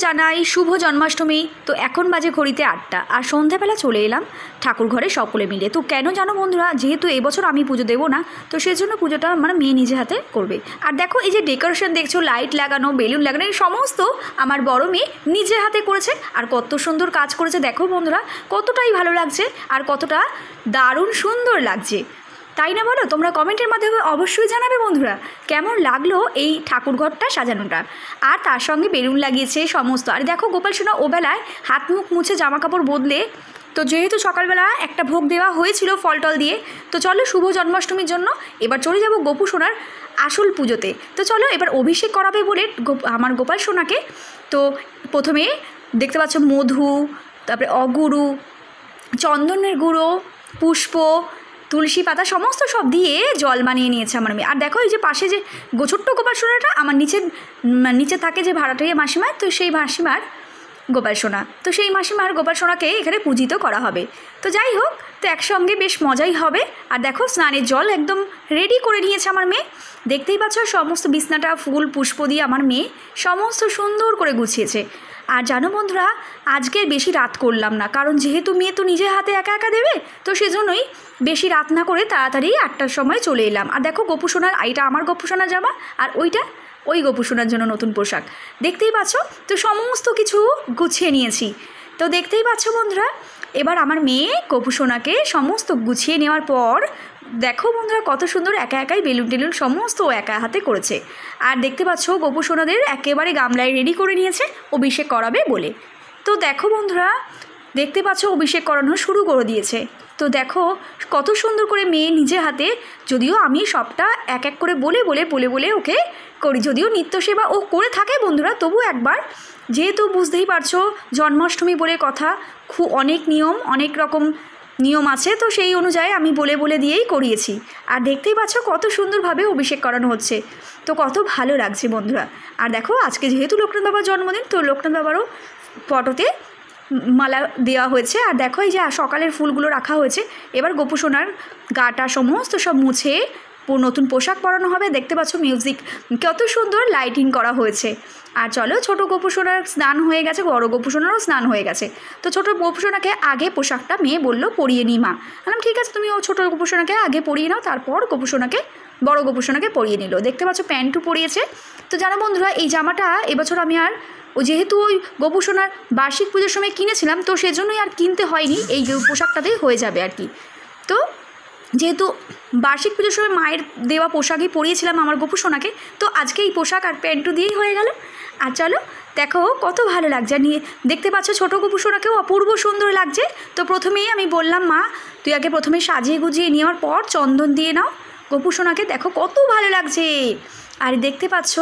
জানাই শুভ জন্মাষ্টমী। তো এখন বাজে ঘড়িতে 8টা, আর সন্ধ্যাবেলা চলে এলাম ঠাকুর ঘরে সকলে মিলে। তো কেন জানো বন্ধুরা, যেহেতু এবছর আমি পুজো দেবো না, তো সেজন্য পুজোটা আমার মেয়ে নিজে হাতে করবে। আর দেখো এই যে ডেকোরেশন দেখছো, লাইট লাগানো, বেলুন লাগানো, এই সমস্ত আমার বড় মেয়ে নিজে হাতে করেছে। আর কত সুন্দর কাজ করেছে দেখো বন্ধুরা, কতটাই ভালো লাগছে আর কতটা দারুণ সুন্দর লাগছে, তাই না বলো? তোমরা কমেন্টের মাধ্যমে অবশ্যই জানাবে বন্ধুরা কেমন লাগলো এই ঠাকুরঘরটা সাজানোটা। আর তার সঙ্গে বেলুন লাগিয়েছে সমস্ত। আর দেখো গোপাল সোনা ওবেলায় হাত মুখ মুছে জামা কাপড় বদলে, তো যেহেতু সকালবেলা একটা ভোগ দেওয়া হয়েছিল ফল টল দিয়ে, তো চলো শুভ জন্মাষ্টমীর জন্য এবার চলে যাব গোপু সোনার আসল পুজোতে। তো চলো এবার অভিষেক করাবে বলে আমার গোপাল সোনাকে, তো প্রথমে দেখতে পাচ্ছ মধু, তারপরে অগুরু, চন্দনের গুঁড়ো, পুষ্প, তুলসী পাতা সমস্ত সব দিয়ে জল বানিয়ে নিয়েছে আমার মেয়ে। আর দেখো এই যে পাশে যে ছোট্ট গোপাল সোনাটা আমার নিচে থাকে যে ভাড়াটিয়া মাসিমা, তো সেই মাসিমার গোপাল সোনা, তো সেই মাসিমার গোপাল সোনাকে এখানে পূজিত করা হবে। তো যাই হোক, তো একসঙ্গে বেশ মজাই হবে। আর দেখো স্নানের জল একদম রেডি করে নিয়েছে আমার মেয়ে, দেখতেই পাচ্ছ সমস্ত বিছনাটা ফুল পুষ্প দিয়ে আমার মেয়ে সমস্ত সুন্দর করে গুছিয়েছে। আর জানো বন্ধুরা, আজকের বেশি রাত করলাম না, কারণ যেহেতু মেয়ে তো নিজের হাতে একা একা দেবে, তো সেজন্যই বেশি রাত না করে তাড়াতাড়ি 8টার সময় চলে এলাম। আর দেখো গোপু সোনার, এইটা আমার গোপু সোনার জামা, আর ওইটা ওই গোপু সোনার জন্য নতুন পোশাক, দেখতেই পাচ্ছ। তো সমস্ত কিছু গুছিয়ে নিয়েছি, তো দেখতেই পাচ্ছ বন্ধুরা। এবার আমার মেয়ে গোপু সোনাকে সমস্ত গুছিয়ে নেওয়ার পর দেখো বন্ধুরা কত সুন্দর একা একাই বেলুন টেলুন সমস্ত একা হাতে করেছে। আর দেখতে পাচ্ছ গোপু সোনাদের একেবারে গামলায় রেডি করে নিয়েছে অভিষেক করাবে বলে। তো দেখো বন্ধুরা, দেখতে পাচ্ছ অভিষেক করানো শুরু করে দিয়েছে। তো দেখো কত সুন্দর করে মেয়ে নিজে হাতে, যদিও আমি সবটা এক এক করে বলে ওকে করি, যদিও নিত্য সেবা ও করে থাকে বন্ধুরা, তবু একবার যেহেতু বুঝতেই পারছো জন্মাষ্টমী বলে কথা, অনেক নিয়ম, অনেক রকম নিয়ম আছে, তো সেই অনুযায়ী আমি বলে দিয়েই করিয়েছি। আর দেখতেই পাচ্ছ কত সুন্দরভাবে অভিষেক করানো হচ্ছে, তো কত ভালো লাগছে বন্ধুরা। আর দেখো আজকে যেহেতু লোকনাথ বাবার জন্মদিন, তো লোকনাথ বাবারও ফটোতে মালা দেওয়া হয়েছে। আর দেখো এই যে সকালের ফুলগুলো রাখা হয়েছে। এবার গোপু সোনার গাটা সমস্ত সব মুছে নতুন পোশাক পরানো হবে। দেখতে পাচ্ছ মিউজিক, কত সুন্দর লাইটিং করা হয়েছে। আর চলো ছোটো গোপু সোনার স্নান হয়ে গেছে, বড় গোপু সোনারও স্নান হয়ে গেছে। তো ছোটো গোপু সোনাকে আগে পোশাকটা মেয়ে বললো পরিয়ে নি মা, বললাম ঠিক আছে তুমি ও ছোটো গোপু সোনাকে আগে পরিয়ে নাও, তারপর বড় গোপু সোনাকে পরিয়ে নিল। দেখতে পাচ্ছ প্যান্টও পরিয়েছে। তো জানো বন্ধুরা, এই জামাটা এবছর আমি আর যেহেতু ওই গোপু সোনার বার্ষিক পুজোর সময় কিনেছিলাম, তো সেজন্যই আর কিনতে হয়নি, এই পোশাকটাতেই হয়ে যাবে আর কি। তো যেহেতু বার্ষিক পুজোর সময় মায়ের দেওয়া পোশাকই পরিয়েছিলাম আমার গোপু সোনাকে, তো আজকে এই পোশাক আর প্যান্টু দিয়েই হয়ে গেল। আর চলো দেখো কত ভালো লাগছে, নিয়ে দেখতে পাচ্ছ ছোটো গোপু সোনাকেও অপূর্ব সুন্দর লাগছে। তো প্রথমেই আমি বললাম মা তুই আগে প্রথমে সাজিয়ে গুজিয়ে নেওয়ার পর চন্দন দিয়ে নাও গোপু সোনাকে, দেখো কত ভালো লাগছে। আর দেখতে পাচ্ছ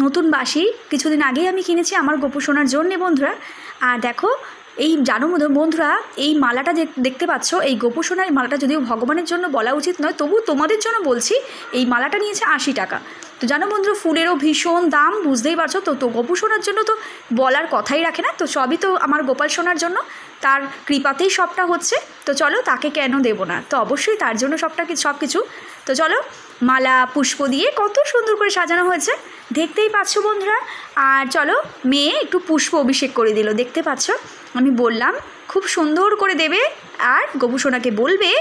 নতুন বাঁশি কিছুদিন আগেই আমি কিনেছি আমার গোপু সোনার জন্যে বন্ধুরা। আর দেখো এই জানো বন্ধুরা, এই মালাটা দেখতে পাচ্ছ, এই গোপু সোনার মালাটা যদিও ভগবানের জন্য বলা উচিত নয়, তবু তোমাদের জন্য বলছি, এই মালাটা নিয়েছে 80 টাকা। তো জানো বন্ধুরা ফুলেরও ভীষণ দাম, বুঝতেই পারছো। তো গোপু সোনার জন্য তো বলার কথাই রাখে না, তো সবই তো আমার গোপাল সোনার জন্য, তার কৃপাতেই সবটা হচ্ছে। তো চলো তাকে কেন দেব না, তো অবশ্যই তার জন্য সব কিছু। তো চলো মালা পুষ্প দিয়ে কত সুন্দর করে সাজানো হয়েছে, দেখতেই পাচ্ছ বন্ধুরা। আর চলো মেয়ে একটু পুষ্প অভিষেক করে দিল, দেখতে পাচ্ছ। আমি বললাম খুব সুন্দর করে দেবে, আর গোপু সোনাকে বলবে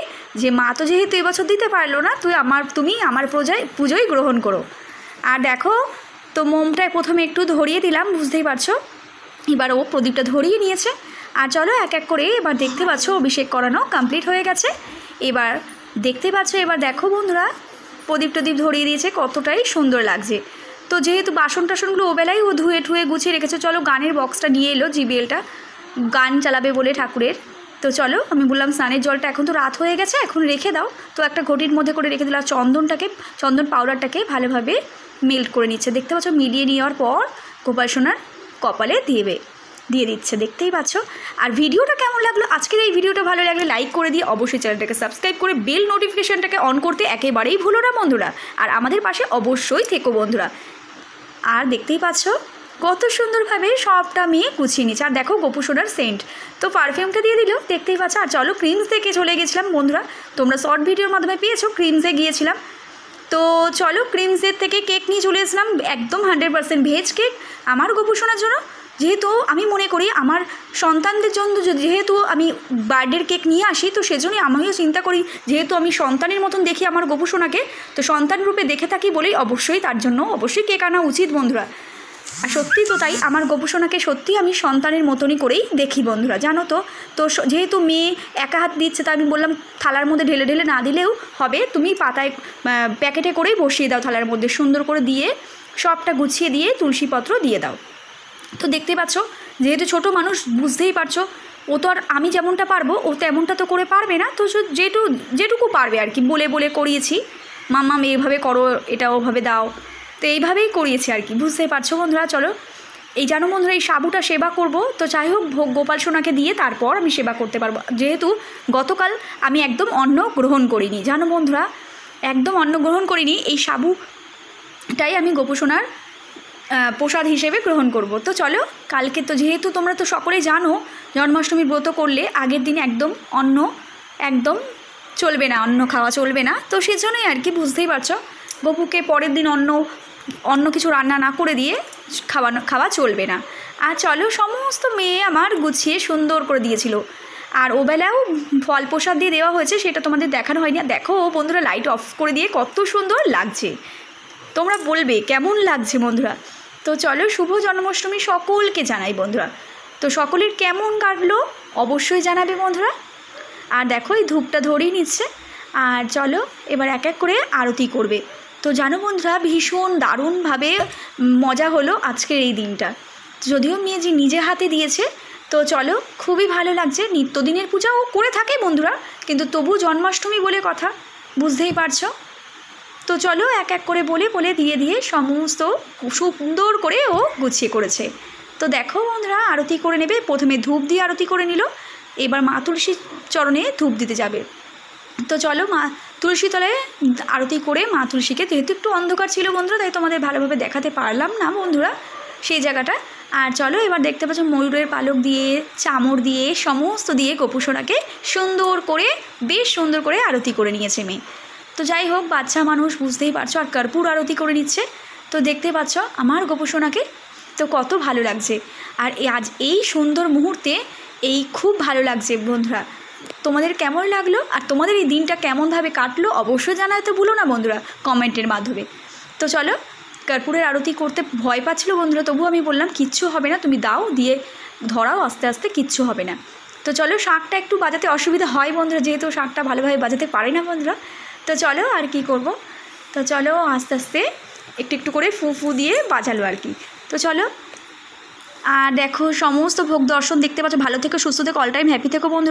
যে মা তো যেহেতু এবছর দিতে পারলো না, তুমি আমার পুজোয় গ্রহণ করো। আর দেখো তো মোমটায় প্রথমে একটু ধরিয়ে দিলাম, বুঝতেই পারছো। এবার ও প্রদীপটা ধরিয়ে নিয়েছে। আর চলো এক এক করে এবার দেখতে পাচ্ছ অভিষেক করানো কমপ্লিট হয়ে গেছে। এবার দেখতে পাচ্ছ, এবার দেখো বন্ধুরা প্রদীপ ধরিয়ে দিয়েছে, কতটাই সুন্দর লাগছে। তো যেহেতু বাসন টাসনগুলো ওবেলাই ও ধুয়ে গুছিয়ে রেখেছে, চলো গানের বক্সটা নিয়ে এলো, জিবিএলটা গান চালাবে বলে ঠাকুরের। তো চলো আমি বললাম স্নানের জলটা এখন তো রাত হয়ে গেছে, এখন রেখে দাও। তো একটা ঘটির মধ্যে করে রেখে দিলাম, চন্দন পাউডারটাকে ভালোভাবে মেল্ট করে নিচ্ছে, দেখতে পাচ্ছ। মিলিয়ে নেওয়ার পর গোপাল সোনার কপালে দিয়ে দিচ্ছে, দেখতেই পাচ্ছ। আর ভিডিওটা কেমন লাগলো আজকের এই ভিডিওটা ভালো লাগলে লাইক করে দিয়ে অবশ্যই চ্যানেলটাকে সাবস্ক্রাইব করে বেল নোটিফিকেশানটাকে অন করতে একেবারেই ভুলো না বন্ধুরা। আর আমাদের পাশে অবশ্যই থেকো বন্ধুরা। আর দেখতেই পাচ্ছ কত সুন্দরভাবে সবটা মেয়ে গুছিয়ে নিচ্ছে। আর দেখো গোপু সোনার সেন্ট, তো পারফিউমটা দিয়ে দিল, দেখতেই পাচ্ছ। আর চলো ক্রিমস থেকে চলে গেছিলাম বন্ধুরা, তোমরা শর্ট ভিডিওর মাধ্যমে পেয়েছো, ক্রিমসে গিয়েছিলাম। তো চলো ক্রিমসের থেকে কেক নিয়ে চলে এসলাম, একদম 100% ভেজ কেক আমার গোপু সোনার জন্য। যেহেতু আমি মনে করি আমার সন্তানদের জন্য যেহেতু আমি বার্থডের কেক নিয়ে আসি, তো সেজন্যই আমিও চিন্তা করি যেহেতু আমি সন্তানের মতন দেখি আমার গোপুসোনাকে, তো সন্তান রূপে দেখে থাকি বলেই অবশ্যই তার জন্য অবশ্যই কেক আনা উচিত বন্ধুরা। আর সত্যি তো তাই, আমার গোপুসোনাকে সত্যি আমি সন্তানের মতনই করেই দেখি বন্ধুরা, জানো তো। তো যেহেতু মেয়ে একা হাত দিচ্ছে, তা আমি বললাম থালার মধ্যে ঢেলে ঢেলে না দিলেও হবে, তুমি পাতায় প্যাকেটে করেই বসিয়ে দাও, থালার মধ্যে সুন্দর করে দিয়ে সবটা গুছিয়ে দিয়ে তুলসীপত্র দিয়ে দাও। তো দেখতে পাচ্ছ, যেহেতু ছোট মানুষ বুঝতেই পারছো, ও তো আর আমি যেমনটা পারবো ও তেমনটা তো করে পারবে না, তো যেটুকু পারবে আর কি বলে বলে করিয়েছি, মাম্মা এইভাবে করো, এটা ওভাবে দাও, তো এইভাবেই করিয়েছি আর কি, বুঝতেই পারছো বন্ধুরা। চলো এই জানো বন্ধুরা, এই সাবুটা সেবা করব, তো যাই হোক ভোগ গোপাল সোনাকে দিয়ে তারপর আমি সেবা করতে পারবো, যেহেতু গতকাল আমি একদম অন্ন গ্রহণ করিনি, জানো বন্ধুরা, একদম অন্ন গ্রহণ করিনি, এই সাবুটাই আমি গোপুসোনার প্রসাদ হিসেবে গ্রহণ করব। তো চলো কালকে তো যেহেতু তোমরা তো সকলেই জানো জন্মাষ্টমীর ব্রত করলে আগের দিন একদম অন্ন একদম চলবে না, অন্ন খাওয়া চলবে না, তো সেজন্যই আর কি, বুঝতেই পারছো, গপুকে পরের দিন অন্য কিছু রান্না না করে দিয়ে খাওয়া চলবে না। আর চলো সমস্ত মেয়ে আমার গুছিয়ে সুন্দর করে দিয়েছিল, আর ওবেলাও ফল প্রসাদ দিয়ে দেওয়া হয়েছে, সেটা তোমাদের দেখানো হয়নি। দেখো বন্ধুরা লাইট অফ করে দিয়ে কত সুন্দর লাগছে, তোমরা বলবে কেমন লাগছে বন্ধুরা। তো চলো শুভ জন্মাষ্টমী সকলকে জানাই বন্ধুরা, তো সকলের কেমন কাটলো অবশ্যই জানাবে বন্ধুরা। আর দেখো এই ধূপটা ধরেই নিচ্ছে, আর চলো এবার এক এক করে আরতি করবে। তো জানো বন্ধুরা ভীষণ দারুণভাবে মজা হলো আজকের এই দিনটা, যদিও মেয়ে যে নিজে হাতে দিয়েছে, তো চলো খুবই ভালো লাগছে। নিত্যদিনের পূজাও করে থাকে বন্ধুরা, কিন্তু তবু জন্মাষ্টমী বলে কথা, বুঝতেই পারছো। তো চলো এক এক করে বলে বলে দিয়ে সমস্ত সুন্দর করে ও গুছিয়ে করেছে। তো দেখো বন্ধুরা আরতি করে নেবে, প্রথমে ধূপ দিয়ে আরতি করে নিল, এবার মা তুলসীর চরণে ধূপ দিতে যাবে। তো চলো মা তুলসী তলায় আরতি করে মা তুলসীকে, যেহেতু একটু অন্ধকার ছিল বন্ধুরা তাই তোমাদের ভালোভাবে দেখাতে পারলাম না বন্ধুরা সেই জায়গাটা। আর চলো এবার দেখতে পাচ্ছ ময়ূরের পালক দিয়ে, চামর দিয়ে, সমস্ত দিয়ে গোপুসোনাকে সুন্দর করে বেশ সুন্দর করে আরতি করে নিয়েছে মেয়ে। তো যাই হোক বাচ্চা মানুষ বুঝতেই পারছো, আর কর্পূর আরতি করে নিচ্ছে। তো দেখতে পাচ্ছ আমার গোপুসোনাকে, তো কত ভালো লাগছে। আর আজ এই সুন্দর মুহূর্তে এই খুব ভালো লাগছে বন্ধুরা। তোমাদের কেমন লাগলো আর তোমাদের এই দিনটা কেমনভাবে কাটলো অবশ্যই জানাতে ভুলো না বন্ধুরা কমেন্টের মাধ্যমে। তো চলো কর্পূরের আরতি করতে ভয় পাচ্ছিল বন্ধুরা, তবুও আমি বললাম কিচ্ছু হবে না, তুমি দাও, দিয়ে ধরাও আস্তে আস্তে, কিচ্ছু হবে না। তো চলো শাঁখটা একটু বাজাতে অসুবিধা হয় বন্ধুরা, যেহেতু শাঁখটা ভালোভাবে বাজাতে পারে না বন্ধুরা। তো চলো আর কি করব, তো চলো আস্তে আস্তে একটু একটু করে ফু দিয়ে বাজালো আর কি। তো চলো আর দেখো সমস্ত ভোগ দর্শন দেখতে পাচ্ছ, ভালো থেকো, সুস্থ থেকো, অল টাইম হ্যাপি থেকো বন্ধুরা।